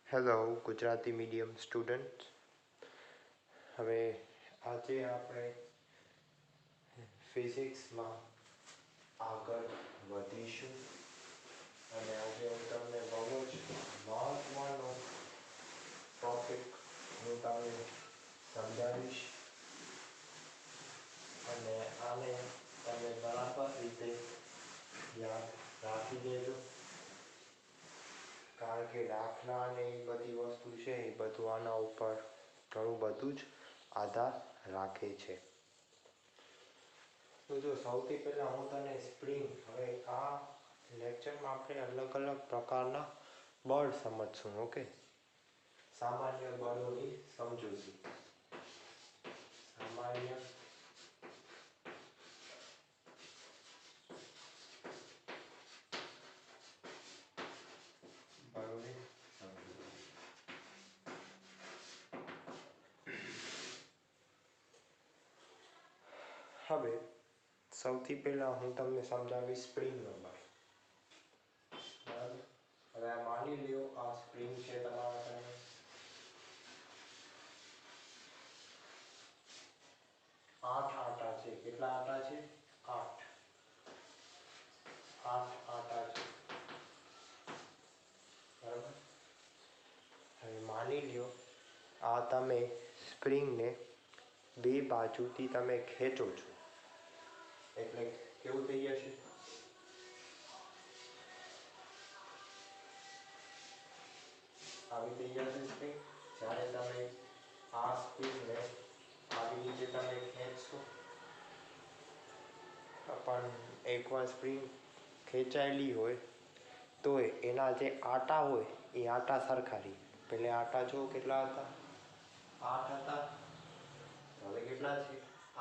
Hello Gujarati medium student. હવે આજે આપણે ફિઝિક્સમાં આગળ વધીશું અને આજે હું તમને બહુ જ મહત્ત્વનો ટોપિક હું તમને સમજાવીશ અને આને તમે બરાબર રીતે યાદ રાખી દેજો, કારણ કે દાખલા અને એ બધી વસ્તુ છે એ બધું આના ઉપર ઘણું બધું જ આધાર રાખે છે. તો જો સૌથી પહેલાં હું તને સ્પ્રિંગ, હવે આ લેક્ચરમાં આપણે અલગ અલગ પ્રકારના બળ સમજશું. ઓકે, સામાન્ય બળોની સમજૂતી. સામાન્ય બળોની સમજૂતી. હવે સૌથી પહેલાં હું તમને સમજાવીશ સ્પ્રિંગનો બળ. બરાબર. હવે આ માની લ્યો આ સ્પ્રિંગ છે તમારા સામે. આઠ આટા છે. કેટલા આટા છે? 8. 8 આટા છે. બરાબર. હવે માની લ્યો આ તમે સ્પ્રિંગને બે બાજુથી તમે ખેંચો છો, એટલે કેવું થઈ જશે? આવી થઈ જશે સ્પ્રિંગ. જ્યારે તમે આ સ્પ્રિંગને આવી રીતે તમે ખેંચશો, પણ એકવાર સ્પ્રિંગ ખેંચાયેલી હોય તો એના જે આટા હોય એ આટા સરખા રહે. પહેલે આટા જો કેટલા હતા? 8 હતા. હવે કેટલા છે?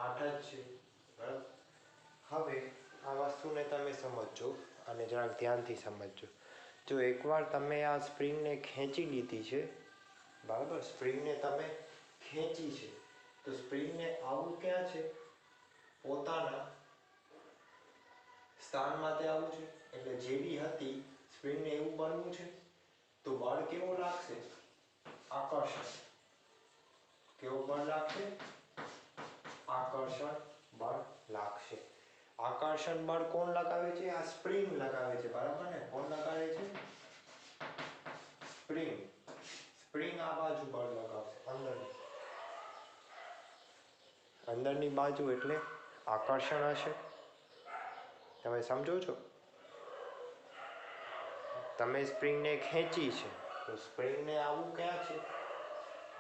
8 જ છે. બરાબર. હવે આ વસ્તુને તમે સમજો અને જરાક ધ્યાનથી સમજજો. જો એકવાર તમે આ સ્પ્રિંગને ખેંચી લીધી છે, બરાબર, સ્પ્રિંગને તમે ખેંચી છે, તો સ્પ્રિંગને આવું ક્યાં છે? પોતાના સ્થાનમાં તે આવું છે. એટલે જેવી હતી સ્પ્રિંગને એવું બનવું છે, તો બળ કેવો લાગશે? આકર્ષણ. કેવો બળ લાગશે? આકર્ષણ બળ લાગશે. આકર્ષણ બળ કોણ લગાવે છે? આ સ્પ્રિંગ લગાવે છે. બરાબર ને? કોણ લગાવે છે? સ્પ્રિંગ. સ્પ્રિંગ આ બાજુ બળ લગાવશે, અંદરની બાજુ, એટલે આકર્ષણ હશે. તમે સમજો છો? તમે સ્પ્રિંગને ખેંચી છે, તો સ્પ્રિંગને આવું ક્યાં છે?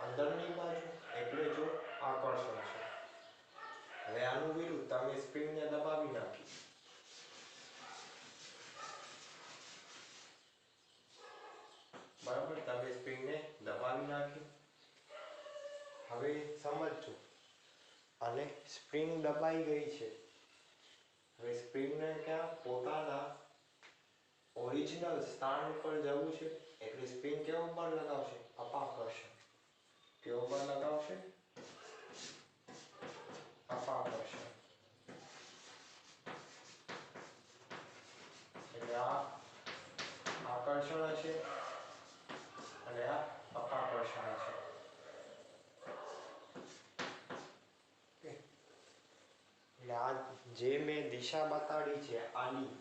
અંદરની બાજુ, એટલે જો આકર્ષણ છે. હવે આનું વિરુદ્ધ, તમે સ્પ્રિંગને દબાવી નાખી, બરાબર, તમે સ્પ્રિંગને દબાવી નાખી. હવે સમજો, અને સ્પ્રિંગ દબાઈ ગઈ છે. હવે સ્પ્રિંગને ક્યાં? પોતાના ઓરિજિનલ સ્થાન ઉપર જવું છે, એટલે સ્પ્રિંગ કેવું બળ લગાવશે? અપાકર્ષણ. કેવું બળ લગાવશે? અપાકર્ષણ. એટલે આ આકર્ષણ હશે અને આ અપાકર્ષણ હશે. એટલે આ જે મેં દિશા બતાડી છે આની,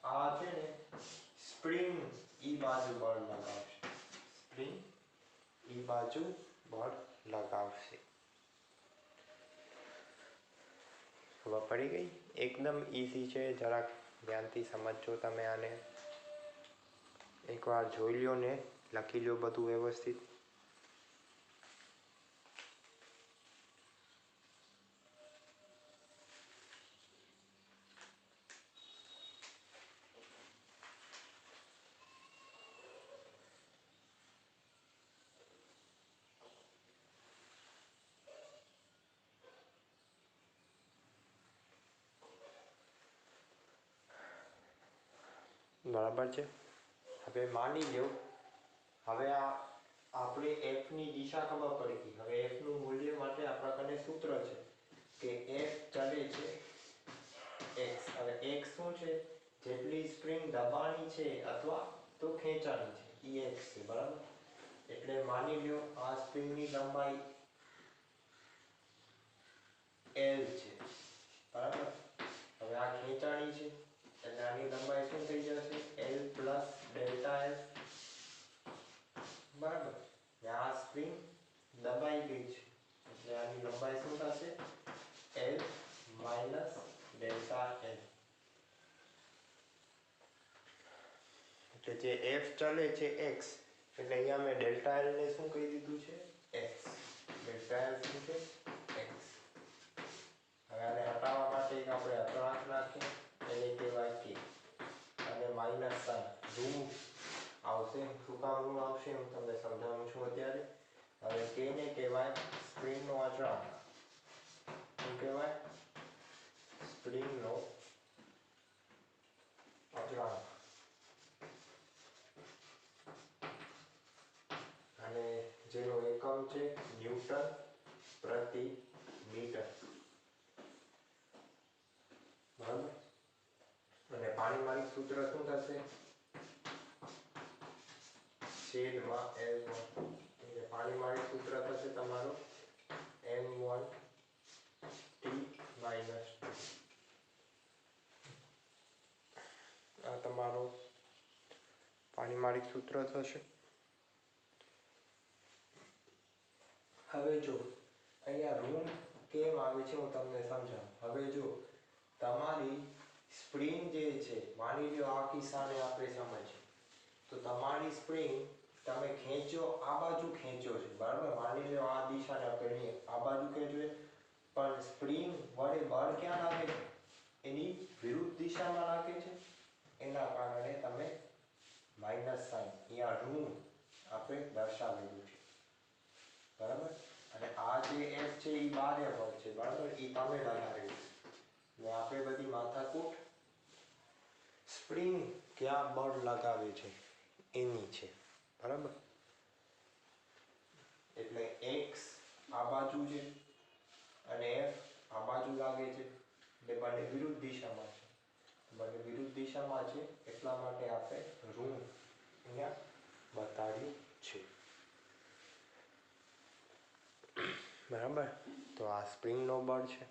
આ છે ને સ્પ્રિંગ ઈ બાજુ બળ લગાવશે. સ્પ્રિંગ ઈ બાજુ બળ લગાવશે. ખબર પડી ગઈ? એકદમ ઈઝી છે. જરાક ધ્યાનથી સમજજો તમે આને. એકવાર જોઈ લ્યો ને લખી લ્યો બધું વ્યવસ્થિત. બરાબર છે. હવે માની લો, હવે આ આપણે એફની દિશા ખબર પડી ગઈ. હવે એફનું મૂલ્ય માટે આપણા કને સૂત્ર છે કે એફ ચલે છે એક્સ. હવે એક્સ શું છે? જેટલી સ્પ્રિંગ દબાણી છે અથવા તો ખેંચાણી છે, એ એ x છે બરાબર. એટલે માની લ્યો આ સ્પ્રિંગની લંબાઈ L છે બરાબર. હવે આ ખેંચાણી છે એટલે આની લંબાઈ શું થઈ જશે L પ્લસ ડેલ્ટા L બરાબર. આ સ્પ્રિંગ દબાઈ ગઈ છે એટલે આની લંબાઈ શું થશે L માઇનસ ડેલ્ટા L. એટલે જે F ચાલે છે x એટલે અહીંયા મેં ડેલ્ટા L ને શું કહી દીધું છે x. ડેલ્ટા L શું છે x. હવે આને હટાવવા માટે એક આપણે અચળાંક નાખીએ એને કહેવાય k અને માઇનસ સાઇન ઋણ આવશે. શું કામ ઋણ આવશે હું તમને સમજાવું છું અત્યારે. હવે k ને કહેવાય સ્પ્રિંગનો અચળાંક. શું કહેવાય સ્પ્રિંગનો અચળાંક. અને જેનો એકમ છે ન્યૂટન પ્રતિ મીટર બરાબર. અને પાણીમાળી સૂત્ર શું થશે છેદમાં L1 એટલે પાણીમાળી સૂત્ર થશે તમારું m1 t માઇનસ 2. આ તમારું પાણીમાળી સૂત્ર થશે. હવે જો અહીંયા ઋણ કેમ આવે છે હું તમને સમજાવું. હવે જો તમારી સ્પ્રિંગ જે છે માની લો આ કિસ્સાને આપણે સમજીએ તો તમારી સ્પ્રિંગ તમે ખેંચો આ બાજુ ખેંચો છે બરાબર. માની લો આ દિશાને આપણે આ બાજુ ખેંચો પણ સ્પ્રિંગ વડે બળ ક્યાં લાગે છે એની વિરુદ્ધ દિશામાં લાગે છે. એના કારણે તમે માઇનસ સાઇન અહીંયા ઋણ આપણે દર્શાવેલું છે બરાબર. અને આ જે F છે એ બાહ્ય બળ છે બરાબર. એ તમે લગાડેલું ને આપણે બધી માથાકૂટ સ્પ્રિંગ ક્યાં બળ લગાવે છે એની છે બરાબર. એટલે x આ બાજુ છે અને F આ બાજુ લાગે છે એટલે બંને વિરુદ્ધ દિશામાં છે. બંને વિરુદ્ધ દિશામાં છે એટલા માટે આપણે ઋણ અહીંયા બતાડ્યું છે બરાબર. તો આ સ્પ્રિંગનો બળ છે.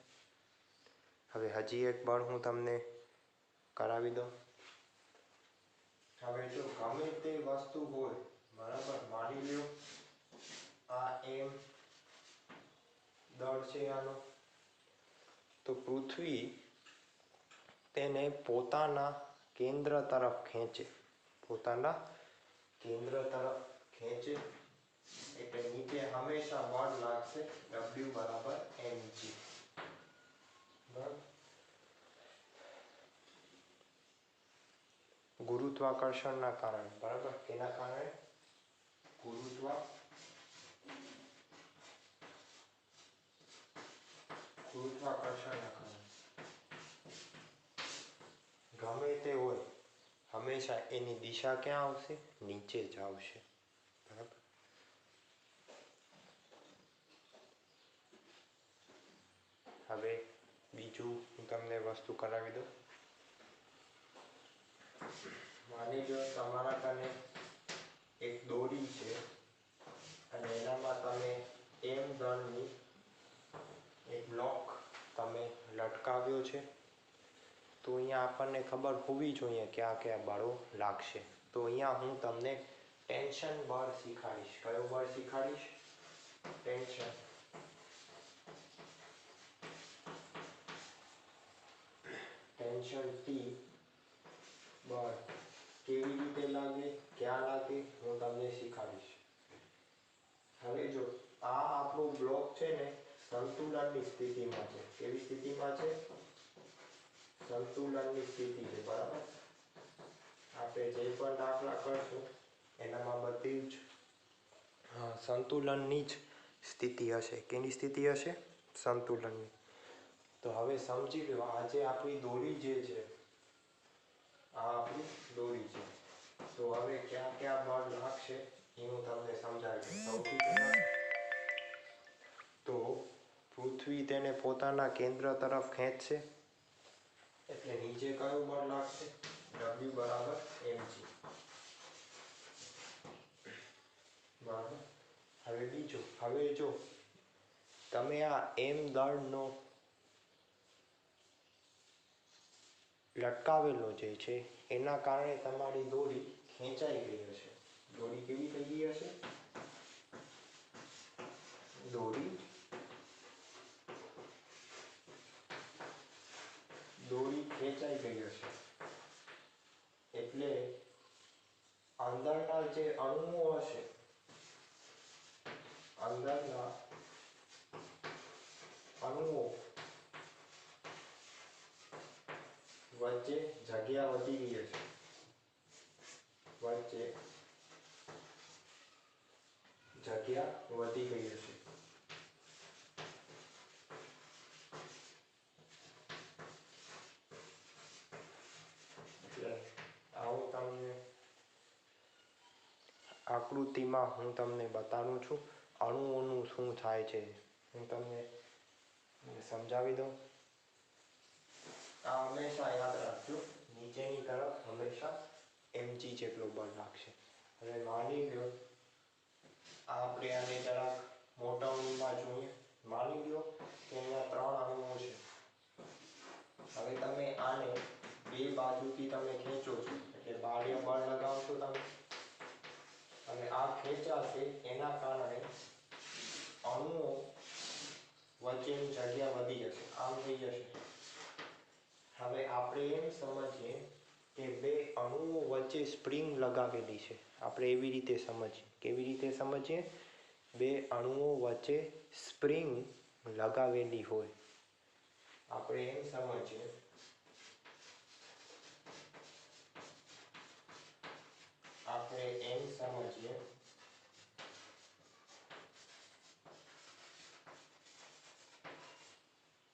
હવે હજી એક બળ હું તમને કરાવી દઉં. હવે જો ગમે તે વસ્તુ હોય બરાબર. માની લો આ m દળ છે આનો તો પૃથ્વી તેને પોતાના કેન્દ્ર તરફ ખેંચે. પોતાના કેન્દ્ર તરફ ખેંચે એટલે નીચે હંમેશા બળ લાગશે W બરાબર mg બરાબર. ગુરુત્વાકર્ષણના કારણે બરાબર. કેના કારણે ગુરુત્વાકર્ષણના કારણે ગમે તે હોય હંમેશા એની દિશા ક્યાં આવશે નીચે જ આવશે બરાબર. હવે બીજું હું તમને વસ્તુ કરાવી દઉં. માની લો તમારા કને એક દોરી છે અને એનામાં તમે m દળની એક બ્લોક તમે લટકાવ્યો છે. તો અહીંયા આપણને ખબર હોવી જોઈએ ક્યાં કયા બળો લાગશે. તો અહીંયા હું તમને ટેન્શન બળ શીખવાડીશ. કયો બળ શીખવાડીશ ટેન્શન. ટેન્શન T બળ કેવી રીતે લાગે ક્યાં લાગે હું તમને શીખવાડીશ. હવે જો આ આપણો બ્લોક છે ને સંતુલનની સ્થિતિમાં છે. કેવી સ્થિતિમાં છે સંતુલનની સ્થિતિ છે બરાબર. આપણે જે પણ દાખલા કરશું એનામાં બધી જ સંતુલનની જ સ્થિતિ હશે. કેની સ્થિતિ હશે સંતુલનની. તો હવે સમજી લો આ જે આપણી દોરી જે છે આ આપણી દોરી છે. તો હવે ક્યાં ક્યાં બળ લાગશે એ હું તમને સમજાવી દઉં. સૌથી પહેલા તો પૃથ્વી તેને પોતાના કેન્દ્ર તરફ ખેંચશે એટલે નીચે કયું બળ લાગશે W બરાબર mg. હવે બીજું, હવે જો તમે આ એમ દળનો લટકાવેલો જે છે એના કારણે તમારી દોરી ખેંચાઈ ગઈ હશે. દોરી કેવી થઈ ગઈ હશે? દોરી ખેંચાઈ ગઈ હશે. એટલે અંદરના જે અણુઓ હશે, અંદરના અણુઓ વચ્ચે જગ્યા વધી ગઈ હશે. વચ્ચે જગ્યા વધી ગઈ હશે. એટલે આવું તમને આકૃતિમાં હું તમને બતાવું છું અણુઓનું શું થાય છે. હું તમને સમજાવી દઉં. આ હંમેશા યાદ રાખજો, નીચેની તરફ હંમેશા mg જેટલો બળ લાગશે. હવે માની લો આપણે આને જરાક મોટા અણુમાં જોઈએ. માની લો કે અહીંયા 3 અણુઓ છે. હવે તમે આને બે બાજુથી તમે ખેંચો છો એટલે બાહ્ય બળ લગાવશો તમે, અને આ ખેંચાશે એના કારણે અણુઓ વચ્ચેની જગ્યા વધી જશે, આમ થઈ જશે. હવે આપણે એમ સમજીએ કે બે અણુઓ વચ્ચે સ્પ્રિંગ લગાવેલી છે. આપણે એવી રીતે સમજીએ. કેવી રીતે સમજીએ? બે અણુઓ વચ્ચે સ્પ્રિંગ લગાવેલી હોય. આપણે એમ સમજીએ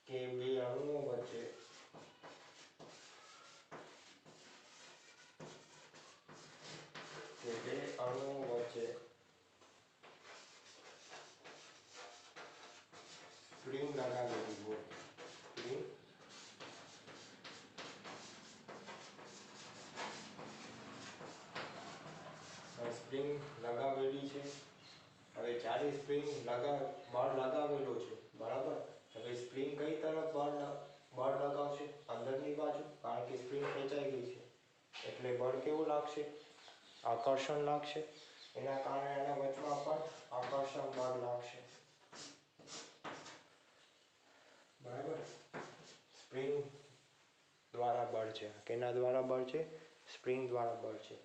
કે બે અણુઓ વચ્ચે સ્પ્રિંગ લગાવેલી હોય. સ્પ્રિંગ લગાવેલી છે. હવે જ્યારે સ્પ્રિંગ બળ લગાવેલો છે, બરાબર. હવે સ્પ્રિંગ કઈ તરફ બળ લગાવશે? અંદરની બાજુ, કારણ કે સ્પ્રિંગ ખેંચાઈ ગઈ છે. એટલે બળ કેવું લાગશે? આકર્ષણ લાગશે. એના કારણે એના વચમાં પણ આકર્ષણ બળ લાગશે. બરાબર. સ્પ્રિંગ દ્વારા બળ છે. કેના દ્વારા બળ છે? સ્પ્રિંગ દ્વારા બળ છે.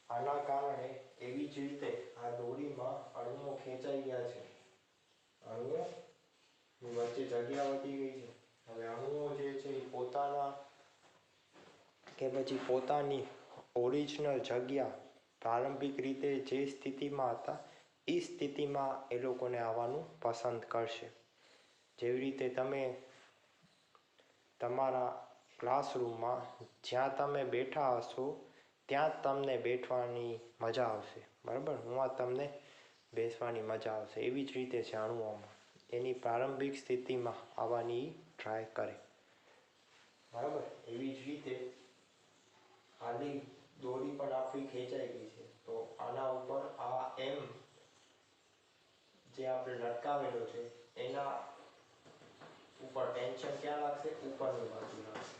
આના કારણે એવી જ રીતે આ દોરીમાં અણુઓ ખેંચાઈ ગયા છે. અણુઓ વચ્ચે જગ્યા વધી ગઈ છે. હવે અણુઓ જે છે એ પોતાના કે પછી પોતાની ઓરિજિનલ જગ્યા પ્રારંભિક રીતે જે સ્થિતિમાં હતા એ સ્થિતિમાં એ લોકોને આવવાનું પસંદ કરશે. જેવી રીતે તમે તમારા ક્લાસરૂમમાં જ્યાં તમે બેઠા હશો ત્યાં જ તમને બેઠવાની મજા આવશે. બરાબર. હું તમને બેસવાની મજા આવશે. એવી જ રીતે છે અણુઓમાં. એની પ્રારંભિક સ્થિતિમાં આવવાની ટ્રાય કરે. બરાબર. એવી જ રીતે આની દોરી પણ આપણી ખેંચાઈ ગઈ છે. તો આના ઉપર આ એમ જે આપણે લટકાવેલો છે એના ઉપર ટેન્શન ક્યાં લાગશે? ઉપરની બાજુ લાગશે.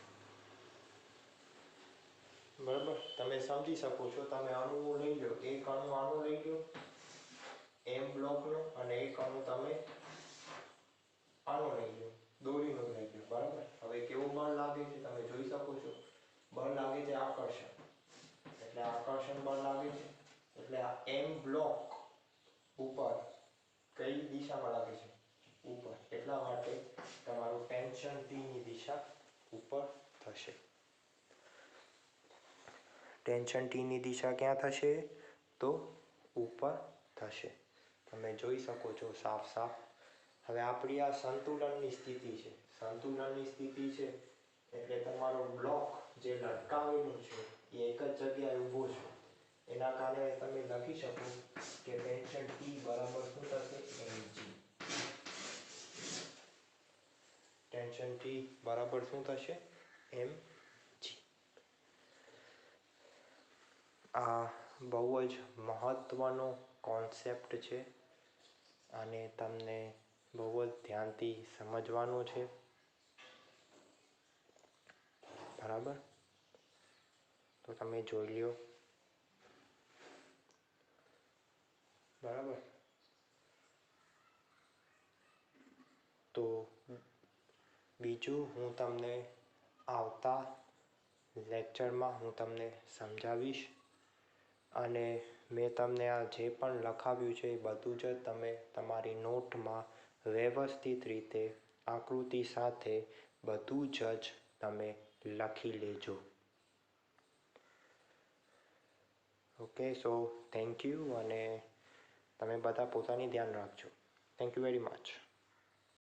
બરાબર. તમે સમજી શકો છો. તમે અણુઓ લઈ લો, એક અણુ આનું લઈ લો એમ બ્લોકનો, અને એક અણુ તમે આનો લઈ લો, દોરીનો લઈ લો. બરાબર. હવે કેવું બળ લાગે છે તમે જોઈ શકો છો. બળ લાગે છે આકર્ષણ. એટલે આકર્ષણ બળ લાગે છે. એટલે આ એમ બ્લોક ઉપર કઈ દિશામાં લાગે છે? ઉપર. એટલા માટે તમારું ટેન્શન T ની દિશા ઉપર થશે. ટેન્શન T ની દિશા ક્યાં થશે? તો ઉપર થશે. તમે જોઈ શકો છો સાફ. હવે આપણી આ સંતુલનની સ્થિતિ છે. સંતુલનની સ્થિતિ છે એટલે તમારો બ્લોક જે લટકાવેલું છે એ એક જ જગ્યાએ ઊભો છે. એના કારણે તમે લખી શકો કે ટેન્શન T બરાબર શું થશે? mg. ટેન્શન T બરાબર શું થશે? mg. આ બહુ જ મહત્વનો કોન્સેપ્ટ છે. અને તમને બહુ જ ધ્યાનથી સમજવાનું છે. બરાબર, તો તમે જોઈ લ્યો. બરાબર, તો બીજું હું તમને આવતા લેક્ચરમાં હું તમને સમજાવીશ. અને મેં તમને આ જે પણ લખાવ્યું છે એ બધું જ તમે તમારી નોટમાં વ્યવસ્થિત રીતે આકૃતિ સાથે બધું જ તમે લખી લેજો. Okay, so thank you. અને તમે બધા પોતાની ધ્યાન રાખજો. Thank you very much.